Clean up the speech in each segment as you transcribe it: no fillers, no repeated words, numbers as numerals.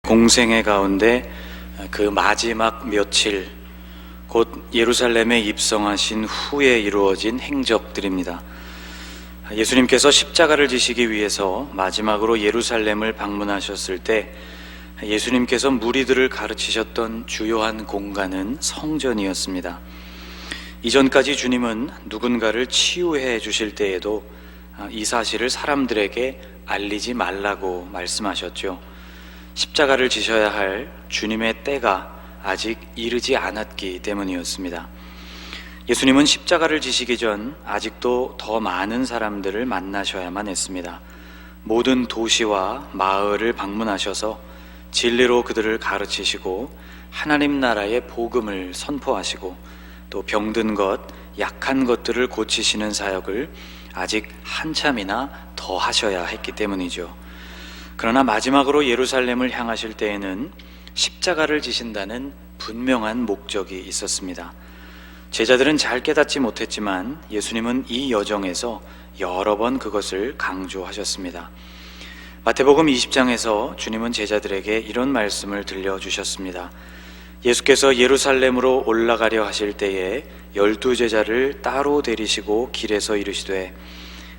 공생의 가운데 그 마지막 며칠, 곧 예루살렘에 입성하신 후에 이루어진 행적들입니다. 예수님께서 십자가를 지시기 위해서 마지막으로 예루살렘을 방문하셨을 때 예수님께서 무리들을 가르치셨던 주요한 공간은 성전이었습니다. 이전까지 주님은 누군가를 치유해 주실 때에도 이 사실을 사람들에게 알리지 말라고 말씀하셨죠. 십자가를 지셔야 할 주님의 때가 아직 이르지 않았기 때문이었습니다. 예수님은 십자가를 지시기 전 아직도 더 많은 사람들을 만나셔야만 했습니다. 모든 도시와 마을을 방문하셔서 진리로 그들을 가르치시고 하나님 나라의 복음을 선포하시고 또 병든 것, 약한 것들을 고치시는 사역을 아직 한참이나 더 하셔야 했기 때문이죠. 그러나 마지막으로 예루살렘을 향하실 때에는 십자가를 지신다는 분명한 목적이 있었습니다. 제자들은 잘 깨닫지 못했지만 예수님은 이 여정에서 여러 번 그것을 강조하셨습니다. 마태복음 20장에서 주님은 제자들에게 이런 말씀을 들려주셨습니다. 예수께서 예루살렘으로 올라가려 하실 때에 12제자를 따로 데리시고 길에서 이르시되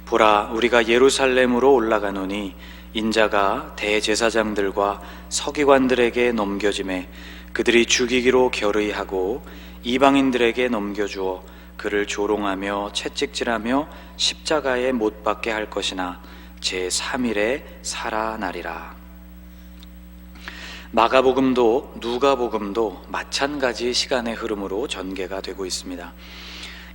보라, 우리가 예루살렘으로 올라가노니 인자가 대제사장들과 서기관들에게 넘겨지매 그들이 죽이기로 결의하고 이방인들에게 넘겨주어 그를 조롱하며 채찍질하며 십자가에 못 박게 할 것이나 제3일에 살아나리라. 마가복음도 누가복음도 마찬가지 시간의 흐름으로 전개가 되고 있습니다.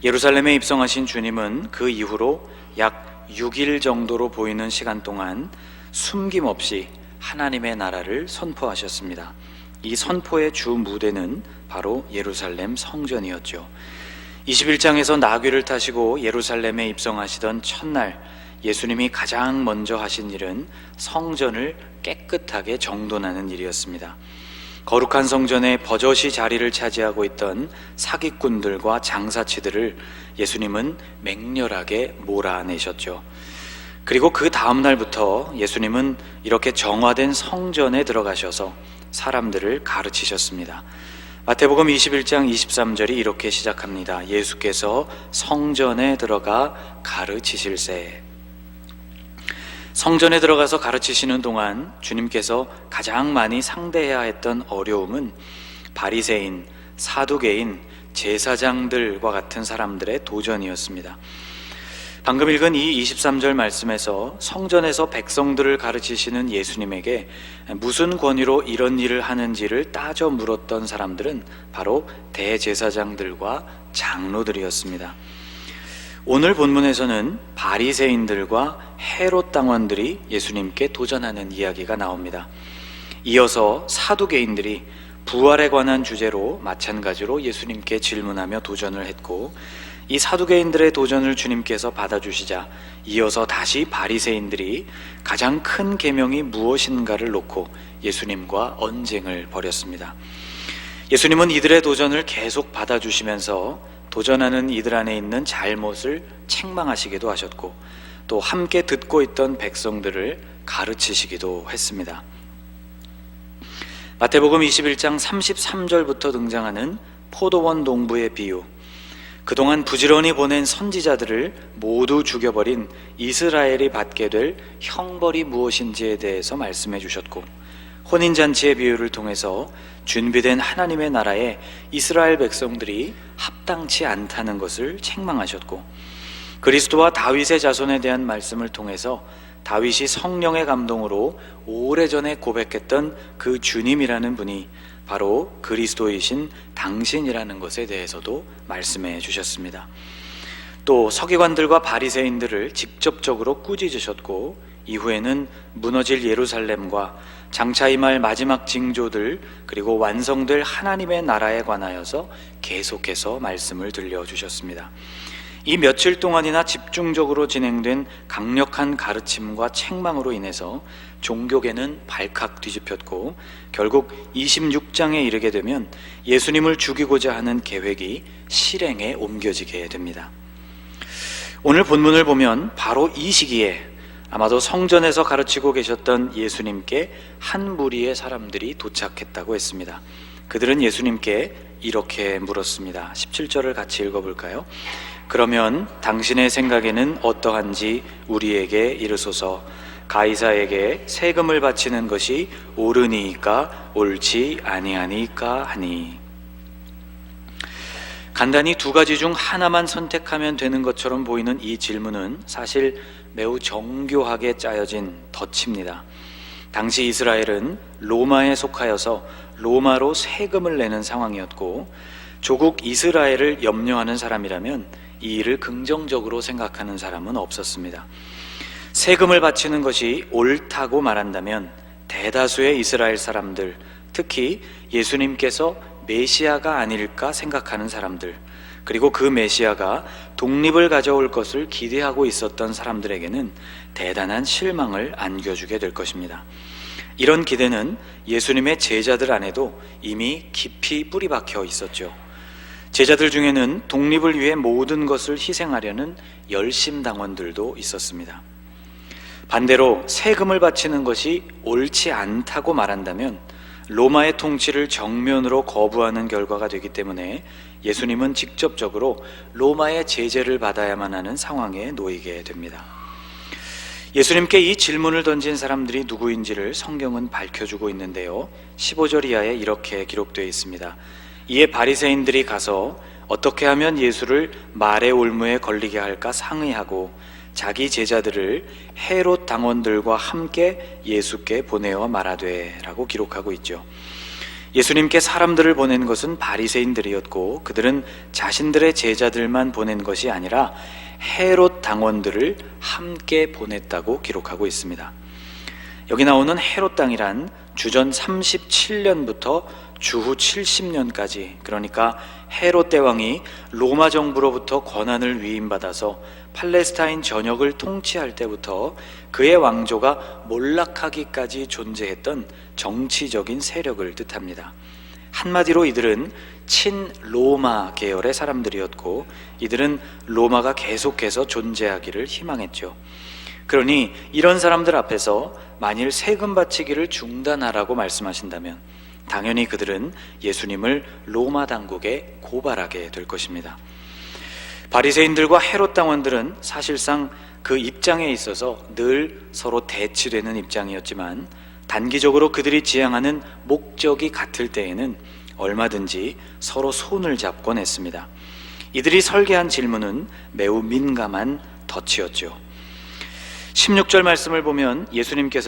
예루살렘에 입성하신 주님은 그 이후로 약 6일 정도로 보이는 시간 동안 숨김없이 하나님의 나라를 선포하셨습니다. 이 선포의 주 무대는 바로 예루살렘 성전이었죠. 21장에서 나귀를 타시고 예루살렘에 입성하시던 첫날 예수님이 가장 먼저 하신 일은 성전을 깨끗하게 정돈하는 일이었습니다. 거룩한 성전에 버젓이 자리를 차지하고 있던 사기꾼들과 장사치들을 예수님은 맹렬하게 몰아내셨죠. 그리고 그 다음 날부터 예수님은 이렇게 정화된 성전에 들어가셔서 사람들을 가르치셨습니다. 마태복음 21장 23절이 이렇게 시작합니다. 예수께서 성전에 들어가 가르치실세. 성전에 들어가서 가르치시는 동안 주님께서 가장 많이 상대해야 했던 어려움은 바리새인, 사두개인, 제사장들과 같은 사람들의 도전이었습니다. 방금 읽은 이 23절 말씀에서 성전에서 백성들을 가르치시는 예수님에게 무슨 권위로 이런 일을 하는지를 따져 물었던 사람들은 바로 대제사장들과 장로들이었습니다. 오늘 본문에서는 바리새인들과 헤롯 당원들이 예수님께 도전하는 이야기가 나옵니다. 이어서 사두개인들이 부활에 관한 주제로 마찬가지로 예수님께 질문하며 도전을 했고, 이 사두개인들의 도전을 주님께서 받아주시자 이어서 다시 바리새인들이 가장 큰 계명이 무엇인가를 놓고 예수님과 언쟁을 벌였습니다. 예수님은 이들의 도전을 계속 받아주시면서 도전하는 이들 안에 있는 잘못을 책망하시기도 하셨고 또 함께 듣고 있던 백성들을 가르치시기도 했습니다. 마태복음 21장 33절부터 등장하는 포도원 농부의 비유, 그동안 부지런히 보낸 선지자들을 모두 죽여버린 이스라엘이 받게 될 형벌이 무엇인지에 대해서 말씀해 주셨고, 혼인잔치의 비유를 통해서 준비된 하나님의 나라에 이스라엘 백성들이 합당치 않다는 것을 책망하셨고, 그리스도와 다윗의 자손에 대한 말씀을 통해서 다윗이 성령의 감동으로 오래전에 고백했던 그 주님이라는 분이 바로 그리스도이신 당신이라는 것에 대해서도 말씀해 주셨습니다. 또 서기관들과 바리새인들을 직접적으로 꾸짖으셨고, 이후에는 무너질 예루살렘과 장차 임할 마지막 징조들, 그리고 완성될 하나님의 나라에 관하여서 계속해서 말씀을 들려주셨습니다. 이 며칠 동안이나 집중적으로 진행된 강력한 가르침과 책망으로 인해서 종교계는 발칵 뒤집혔고, 결국 26장에 이르게 되면 예수님을 죽이고자 하는 계획이 실행에 옮겨지게 됩니다. 오늘 본문을 보면 바로 이 시기에 아마도 성전에서 가르치고 계셨던 예수님께 한 무리의 사람들이 도착했다고 했습니다. 그들은 예수님께 이렇게 물었습니다. 17절을 같이 읽어볼까요? 그러면 당신의 생각에는 어떠한지 우리에게 이르소서. 가이사에게 세금을 바치는 것이 옳으니까 옳지 아니하니까 하니. 간단히 두 가지 중 하나만 선택하면 되는 것처럼 보이는 이 질문은 사실 매우 정교하게 짜여진 덫입니다. 당시 이스라엘은 로마에 속하여서 로마로 세금을 내는 상황이었고, 조국 이스라엘을 염려하는 사람이라면 이 일을 긍정적으로 생각하는 사람은 없었습니다. 세금을 바치는 것이 옳다고 말한다면 대다수의 이스라엘 사람들, 특히 예수님께서 메시아가 아닐까 생각하는 사람들, 그리고 그 메시아가 독립을 가져올 것을 기대하고 있었던 사람들에게는 대단한 실망을 안겨주게 될 것입니다. 이런 기대는 예수님의 제자들 안에도 이미 깊이 뿌리박혀 있었죠. 제자들 중에는 독립을 위해 모든 것을 희생하려는 열심당원들도 있었습니다. 반대로 세금을 바치는 것이 옳지 않다고 말한다면 로마의 통치를 정면으로 거부하는 결과가 되기 때문에 예수님은 직접적으로 로마의 제재를 받아야만 하는 상황에 놓이게 됩니다. 예수님께 이 질문을 던진 사람들이 누구인지를 성경은 밝혀주고 있는데요, 15절 이하에 이렇게 기록되어 있습니다. 이에 바리새인들이 가서 어떻게 하면 예수를 말의 올무에 걸리게 할까 상의하고 자기 제자들을 헤롯 당원들과 함께 예수께 보내어 말하되 라고 기록하고 있죠. 예수님께 사람들을 보낸 것은 바리새인들이었고, 그들은 자신들의 제자들만 보낸 것이 아니라 헤롯 당원들을 함께 보냈다고 기록하고 있습니다. 여기 나오는 헤롯 당이란 주전 37년부터 주후 70년까지, 그러니까 헤롯 대왕이 로마 정부로부터 권한을 위임받아서 팔레스타인 전역을 통치할 때부터 그의 왕조가 몰락하기까지 존재했던 정치적인 세력을 뜻합니다. 한마디로 이들은 친로마 계열의 사람들이었고, 이들은 로마가 계속해서 존재하기를 희망했죠. 그러니 이런 사람들 앞에서 만일 세금 바치기를 중단하라고 말씀하신다면 당연히 그들은 예수님을 로마 당국에 고발하게 될 것입니다. 바리새인들과 헤롯 당원들은 사실상 그 입장에 있어서 늘 서로 대치되는 입장이었지만, 단기적으로 그들이 지향하는 목적이 같을 때에는 얼마든지 서로 손을 잡곤 했습니다. 이들이 설계한 질문은 매우 민감한 덫이었죠. 16절 말씀을 보면 예수님께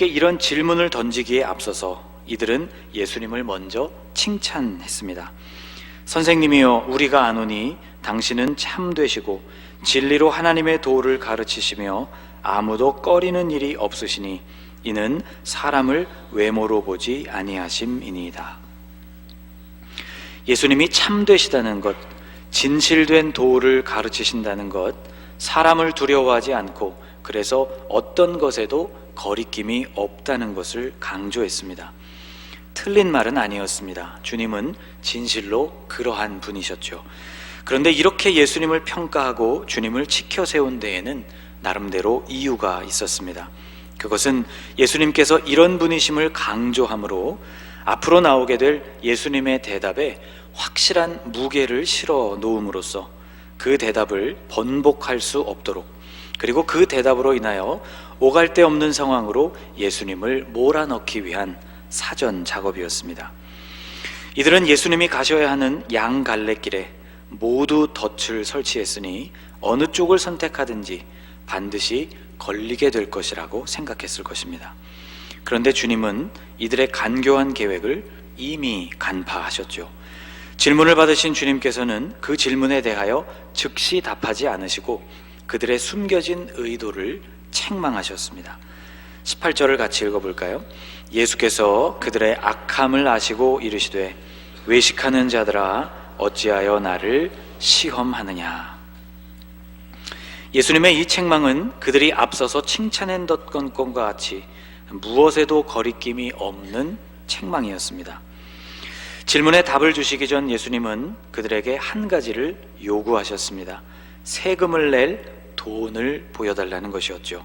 이런 질문을 던지기에 앞서서 이들은 예수님을 먼저 칭찬했습니다. 선생님이여, 우리가 아노니 당신은 참되시고 진리로 하나님의 도를 가르치시며 아무도 꺼리는 일이 없으시니 이는 사람을 외모로 보지 아니하심이니이다. 예수님이 참되시다는 것, 진실된 도를 가르치신다는 것, 사람을 두려워하지 않고 그래서 어떤 것에도 거리낌이 없다는 것을 강조했습니다. 틀린 말은 아니었습니다. 주님은 진실로 그러한 분이셨죠. 그런데 이렇게 예수님을 평가하고 주님을 치켜 세운 데에는 나름대로 이유가 있었습니다. 그것은 예수님께서 이런 분이심을 강조함으로 앞으로 나오게 될 예수님의 대답에 확실한 무게를 실어 놓음으로써 그 대답을 번복할 수 없도록, 그리고 그 대답으로 인하여 오갈 데 없는 상황으로 예수님을 몰아넣기 위한 사전 작업이었습니다. 이들은 예수님이 가셔야 하는 양갈래길에 모두 덫을 설치했으니 어느 쪽을 선택하든지 반드시 걸리게 될 것이라고 생각했을 것입니다. 그런데 주님은 이들의 간교한 계획을 이미 간파하셨죠. 질문을 받으신 주님께서는 그 질문에 대하여 즉시 답하지 않으시고 그들의 숨겨진 의도를 책망하셨습니다. 18절을 같이 읽어볼까요? 예수께서 그들의 악함을 아시고 이르시되 외식하는 자들아 어찌하여 나를 시험하느냐. 예수님의 이 책망은 그들이 앞서서 칭찬했던 것과 같이 무엇에도 거리낌이 없는 책망이었습니다. 질문에 답을 주시기 전 예수님은 그들에게 한 가지를 요구하셨습니다. 세금을 낼 돈을 보여달라는 것이었죠.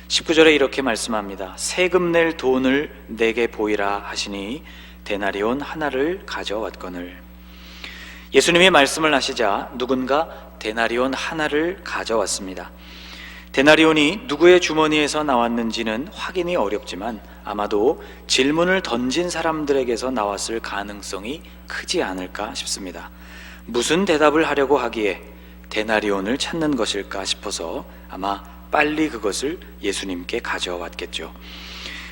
19절에 이렇게 말씀합니다. 세금 낼 돈을 내게 보이라 하시니 데나리온 하나를 가져왔거늘. 예수님이 말씀을 하시자 누군가 데나리온 하나를 가져왔습니다. 데나리온이 누구의 주머니에서 나왔는지는 확인이 어렵지만 아마도 질문을 던진 사람들에게서 나왔을 가능성이 크지 않을까 싶습니다. 무슨 대답을 하려고 하기에 데나리온을 찾는 것일까 싶어서 아마 빨리 그것을 예수님께 가져왔겠죠.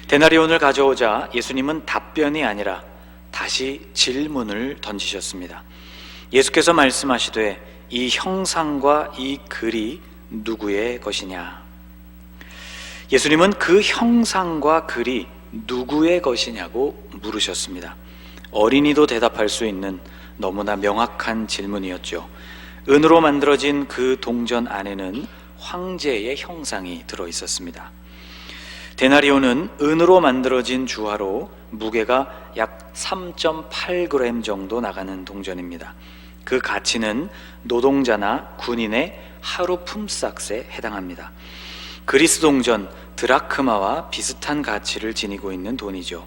데나리온을 가져오자 예수님은 답변이 아니라 다시 질문을 던지셨습니다. 예수께서 말씀하시되 이 형상과 이 글이 누구의 것이냐? 예수님은 그 형상과 글이 누구의 것이냐고 물으셨습니다. 어린이도 대답할 수 있는 너무나 명확한 질문이었죠. 은으로 만들어진 그 동전 안에는 황제의 형상이 들어 있었습니다. 데나리온은 은으로 만들어진 주화로 무게가 약 3.8g 정도 나가는 동전입니다. 그 가치는 노동자나 군인의 하루 품삯에 해당합니다. 그리스 동전 드라크마와 비슷한 가치를 지니고 있는 돈이죠.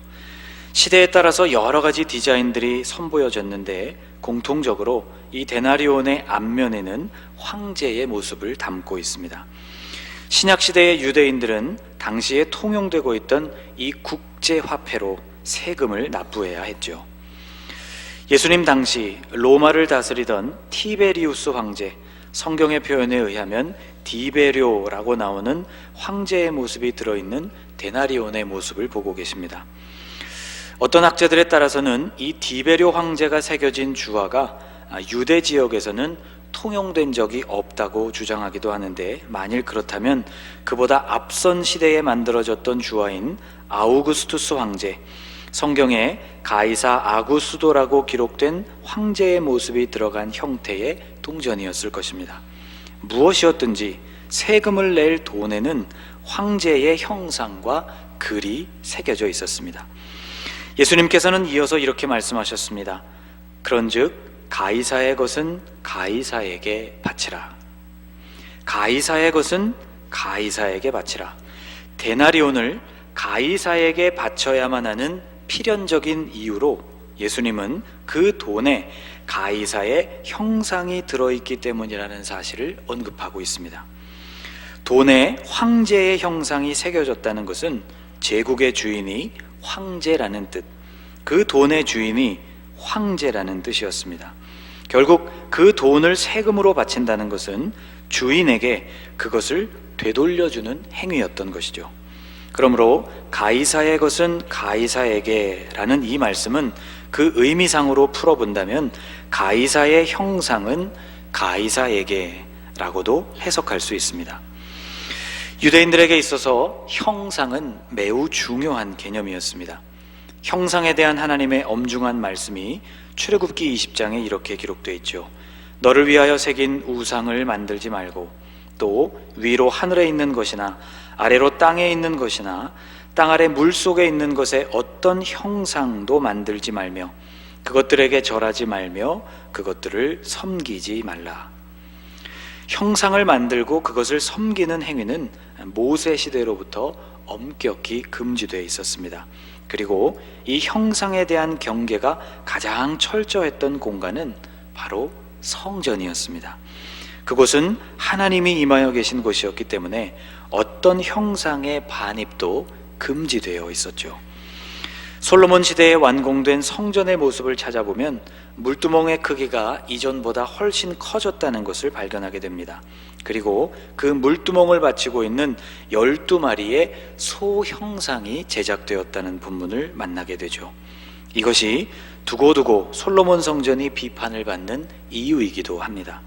시대에 따라서 여러 가지 디자인들이 선보여졌는데 공통적으로 이 데나리온의 앞면에는 황제의 모습을 담고 있습니다. 신약시대의 유대인들은 당시에 통용되고 있던 이 국제화폐로 세금을 납부해야 했죠. 예수님 당시 로마를 다스리던 티베리우스 황제, 성경의 표현에 의하면 디베료라고 나오는 황제의 모습이 들어있는 데나리온의 모습을 보고 계십니다. 어떤 학자들에 따라서는 이 디베료 황제가 새겨진 주화가 유대 지역에서는 통용된 적이 없다고 주장하기도 하는데, 만일 그렇다면 그보다 앞선 시대에 만들어졌던 주화인 아우구스투스 황제, 성경에 가이사 아구스도라고 기록된 황제의 모습이 들어간 형태의 동전이었을 것입니다. 무엇이었든지 세금을 낼 돈에는 황제의 형상과 글이 새겨져 있었습니다. 예수님께서는 이어서 이렇게 말씀하셨습니다. 그런즉 가이사의 것은 가이사에게 바치라. 가이사의 것은 가이사에게 바치라. 데나리온을 가이사에게 바쳐야만 하는 필연적인 이유로 예수님은 그 돈에 가이사의 형상이 들어있기 때문이라는 사실을 언급하고 있습니다. 돈에 황제의 형상이 새겨졌다는 것은 제국의 주인이 황제라는 뜻, 그 돈의 주인이 황제라는 뜻이었습니다. 결국 그 돈을 세금으로 바친다는 것은 주인에게 그것을 되돌려주는 행위였던 것이죠. 그러므로 가이사의 것은 가이사에게 라는 이 말씀은 그 의미상으로 풀어본다면 가이사의 형상은 가이사에게 라고도 해석할 수 있습니다. 유대인들에게 있어서 형상은 매우 중요한 개념이었습니다. 형상에 대한 하나님의 엄중한 말씀이 출애굽기 20장에 이렇게 기록되어 있죠. 너를 위하여 새긴 우상을 만들지 말고 또 위로 하늘에 있는 것이나 아래로 땅에 있는 것이나 땅 아래 물속에 있는 것에 어떤 형상도 만들지 말며 그것들에게 절하지 말며 그것들을 섬기지 말라. 형상을 만들고 그것을 섬기는 행위는 모세 시대로부터 엄격히 금지되어 있었습니다. 그리고 이 형상에 대한 경계가 가장 철저했던 공간은 바로 성전이었습니다. 그곳은 하나님이 임하여 계신 곳이었기 때문에 어떤 형상의 반입도 금지되어 있었죠. 솔로몬 시대에 완공된 성전의 모습을 찾아보면 물두멍의 크기가 이전보다 훨씬 커졌다는 것을 발견하게 됩니다. 그리고 그 물두멍을 바치고 있는 12마리의 소 형상이 제작되었다는 본문을 만나게 되죠. 이것이 두고두고 솔로몬 성전이 비판을 받는 이유이기도 합니다.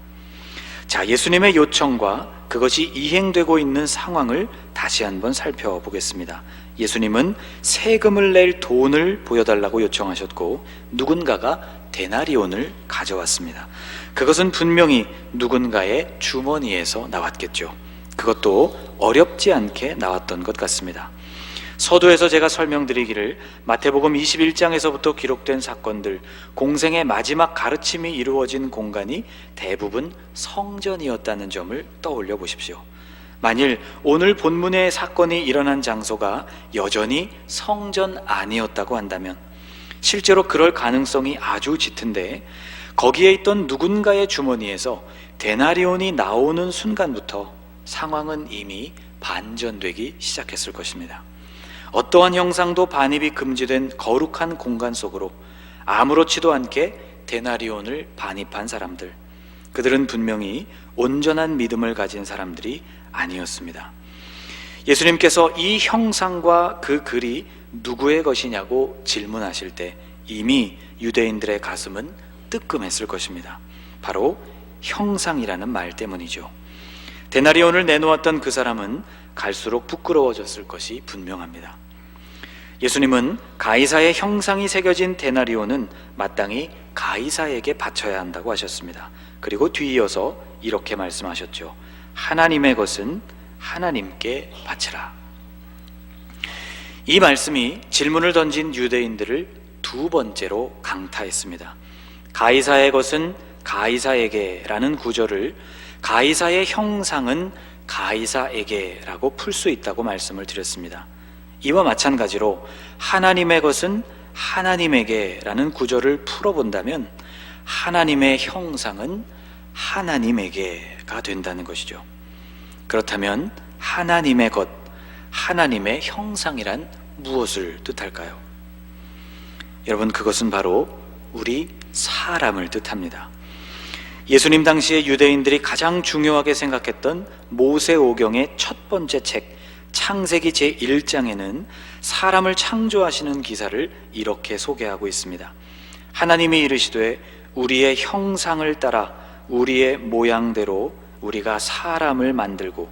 자, 예수님의 요청과 그것이 이행되고 있는 상황을 다시 한번 살펴보겠습니다. 예수님은 세금을 낼 돈을 보여달라고 요청하셨고 누군가가 데나리온을 가져왔습니다. 그것은 분명히 누군가의 주머니에서 나왔겠죠. 그것도 어렵지 않게 나왔던 것 같습니다. 서두에서 제가 설명드리기를 마태복음 21장에서부터 기록된 사건들, 공생의 마지막 가르침이 이루어진 공간이 대부분 성전이었다는 점을 떠올려 보십시오. 만일 오늘 본문의 사건이 일어난 장소가 여전히 성전 안이었다고 한다면 실제로 그럴 가능성이 아주 짙은데, 거기에 있던 누군가의 주머니에서 데나리온이 나오는 순간부터 상황은 이미 반전되기 시작했을 것입니다. 어떠한 형상도 반입이 금지된 거룩한 공간 속으로 아무렇지도 않게 데나리온을 반입한 사람들, 그들은 분명히 온전한 믿음을 가진 사람들이 아니었습니다. 예수님께서 이 형상과 그 글이 누구의 것이냐고 질문하실 때 이미 유대인들의 가슴은 뜨끔했을 것입니다. 바로 형상이라는 말 때문이죠. 데나리온을 내놓았던 그 사람은 갈수록 부끄러워졌을 것이 분명합니다. 예수님은 가이사의 형상이 새겨진 데나리온은 마땅히 가이사에게 바쳐야 한다고 하셨습니다. 그리고 뒤이어서 이렇게 말씀하셨죠. 하나님의 것은 하나님께 바치라. 이 말씀이 질문을 던진 유대인들을 두 번째로 강타했습니다. 가이사의 것은 가이사에게 라는 구절을 가이사의 형상은 가이사에게 라고 풀 수 있다고 말씀을 드렸습니다. 이와 마찬가지로 하나님의 것은 하나님에게 라는 구절을 풀어본다면 하나님의 형상은 하나님에게가 된다는 것이죠. 그렇다면 하나님의 것, 하나님의 형상이란 무엇을 뜻할까요? 여러분, 그것은 바로 우리 사람을 뜻합니다. 예수님 당시에 유대인들이 가장 중요하게 생각했던 모세오경의 첫 번째 책 창세기 제1장에는 사람을 창조하시는 기사를 이렇게 소개하고 있습니다. 하나님이 이르시되 우리의 형상을 따라 우리의 모양대로 우리가 사람을 만들고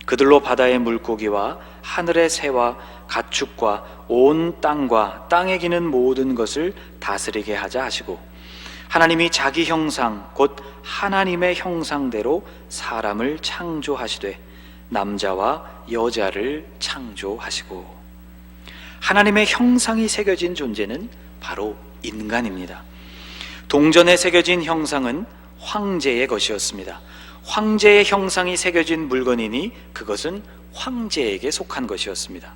그들로 바다의 물고기와 하늘의 새와 가축과 온 땅과 땅에 기는 모든 것을 다스리게 하자 하시고, 하나님이 자기 형상 곧 하나님의 형상대로 사람을 창조하시되 남자와 여자를 창조하시고. 하나님의 형상이 새겨진 존재는 바로 인간입니다. 동전에 새겨진 형상은 황제의 것이었습니다. 황제의 형상이 새겨진 물건이니 그것은 황제에게 속한 것이었습니다.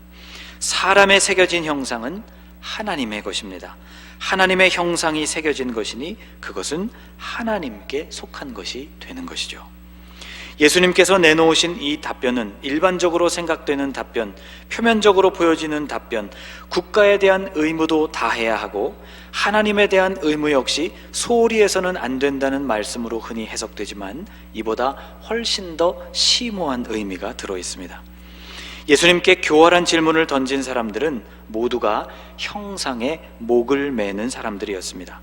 사람의 새겨진 형상은 하나님의 것입니다. 하나님의 형상이 새겨진 것이니 그것은 하나님께 속한 것이 되는 것이죠. 예수님께서 내놓으신 이 답변은 일반적으로 생각되는 답변, 표면적으로 보여지는 답변, 국가에 대한 의무도 다해야 하고 하나님에 대한 의무 역시 소홀히 해서는 안 된다는 말씀으로 흔히 해석되지만 이보다 훨씬 더 심오한 의미가 들어 있습니다. 예수님께 교활한 질문을 던진 사람들은 모두가 형상에 목을 매는 사람들이었습니다.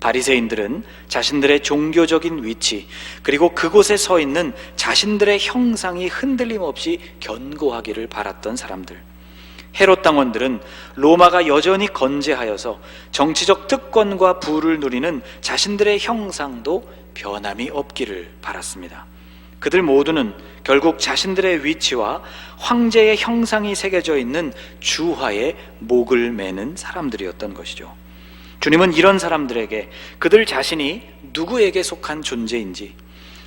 바리새인들은 자신들의 종교적인 위치, 그리고 그곳에 서 있는 자신들의 형상이 흔들림 없이 견고하기를 바랐던 사람들. 헤롯 당원들은 로마가 여전히 건재하여서 정치적 특권과 부를 누리는 자신들의 형상도 변함이 없기를 바랐습니다. 그들 모두는 결국 자신들의 위치와 황제의 형상이 새겨져 있는 주화에 목을 매는 사람들이었던 것이죠. 주님은 이런 사람들에게 그들 자신이 누구에게 속한 존재인지,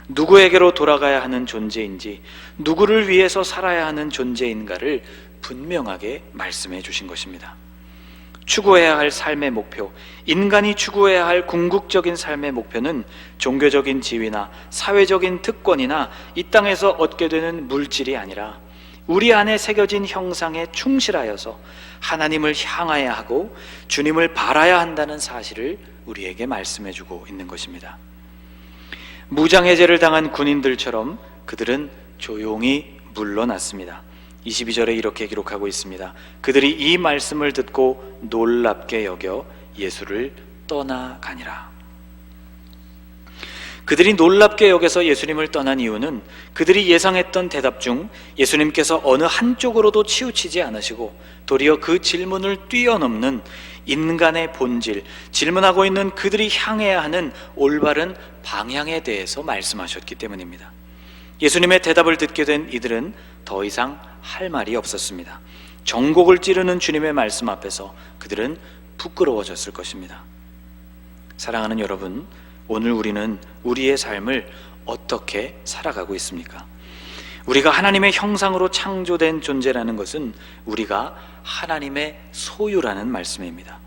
누구에게로 돌아가야 하는 존재인지, 누구를 위해서 살아야 하는 존재인가를 분명하게 말씀해 주신 것입니다. 추구해야 할 삶의 목표, 인간이 추구해야 할 궁극적인 삶의 목표는 종교적인 지위나 사회적인 특권이나 이 땅에서 얻게 되는 물질이 아니라 우리 안에 새겨진 형상에 충실하여서 하나님을 향하여야 하고 주님을 바라야 한다는 사실을 우리에게 말씀해 주고 있는 것입니다. 무장해제를 당한 군인들처럼 그들은 조용히 물러났습니다. 22절에 이렇게 기록하고 있습니다. 그들이 이 말씀을 듣고 놀랍게 여겨 예수를 떠나가니라. 그들이 놀랍게 여겨서 예수님을 떠난 이유는 그들이 예상했던 대답 중 예수님께서 어느 한쪽으로도 치우치지 않으시고 도리어 그 질문을 뛰어넘는 인간의 본질, 질문하고 있는 그들이 향해야 하는 올바른 방향에 대해서 말씀하셨기 때문입니다. 예수님의 대답을 듣게 된 이들은 더 이상 할 말이 없었습니다. 정곡을 찌르는 주님의 말씀 앞에서 그들은 부끄러워졌을 것입니다. 사랑하는 여러분, 오늘 우리는 우리의 삶을 어떻게 살아가고 있습니까? 우리가 하나님의 형상으로 창조된 존재라는 것은 우리가 하나님의 소유라는 말씀입니다.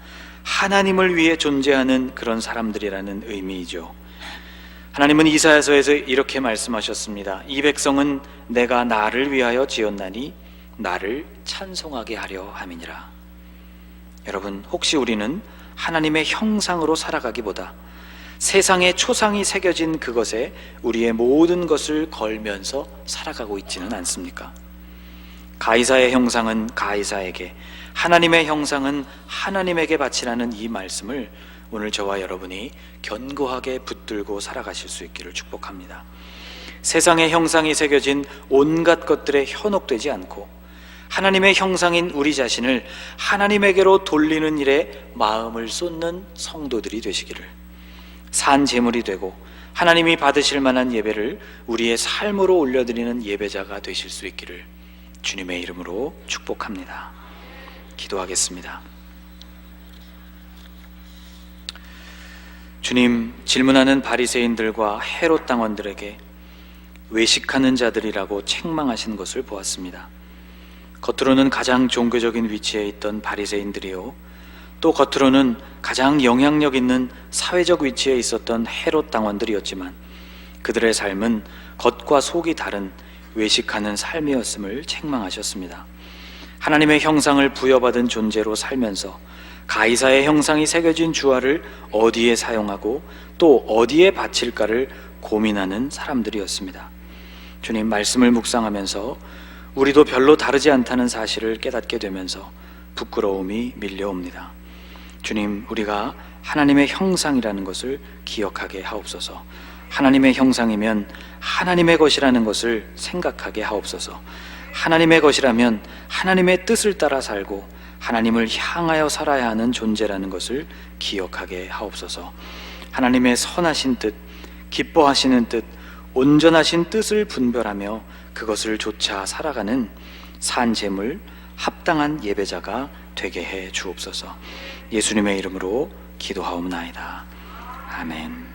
하나님을 위해 존재하는 그런 사람들이라는 의미이죠. 하나님은 이사야서에서 이렇게 말씀하셨습니다. 이 백성은 내가 나를 위하여 지었나니 나를 찬송하게 하려 함이니라. 여러분, 혹시 우리는 하나님의 형상으로 살아가기보다 세상의 초상이 새겨진 그것에 우리의 모든 것을 걸면서 살아가고 있지는 않습니까? 가이사의 형상은 가이사에게, 하나님의 형상은 하나님에게 바치라는 이 말씀을 오늘 저와 여러분이 견고하게 붙들고 살아가실 수 있기를 축복합니다. 세상의 형상이 새겨진 온갖 것들에 현혹되지 않고 하나님의 형상인 우리 자신을 하나님에게로 돌리는 일에 마음을 쏟는 성도들이 되시기를, 산 제물이 되고 하나님이 받으실 만한 예배를 우리의 삶으로 올려드리는 예배자가 되실 수 있기를 주님의 이름으로 축복합니다. 기도하겠습니다. 주님, 질문하는 바리새인들과 헤롯 당원들에게 외식하는 자들이라고 책망하신 것을 보았습니다. 겉으로는 가장 종교적인 위치에 있던 바리새인들이요, 또 겉으로는 가장 영향력 있는 사회적 위치에 있었던 헤롯 당원들이었지만 그들의 삶은 겉과 속이 다른 외식하는 삶이었음을 책망하셨습니다. 하나님의 형상을 부여받은 존재로 살면서 가이사의 형상이 새겨진 주화를 어디에 사용하고 또 어디에 바칠까를 고민하는 사람들이었습니다. 주님, 말씀을 묵상하면서 우리도 별로 다르지 않다는 사실을 깨닫게 되면서 부끄러움이 밀려옵니다. 주님, 우리가 하나님의 형상이라는 것을 기억하게 하옵소서. 하나님의 형상이면 하나님의 것이라는 것을 생각하게 하옵소서. 하나님의 것이라면 하나님의 뜻을 따라 살고 하나님을 향하여 살아야 하는 존재라는 것을 기억하게 하옵소서. 하나님의 선하신 뜻, 기뻐하시는 뜻, 온전하신 뜻을 분별하며 그것을 좇아 살아가는 산 제물, 합당한 예배자가 되게 해 주옵소서. 예수님의 이름으로 기도하옵나이다. 아멘.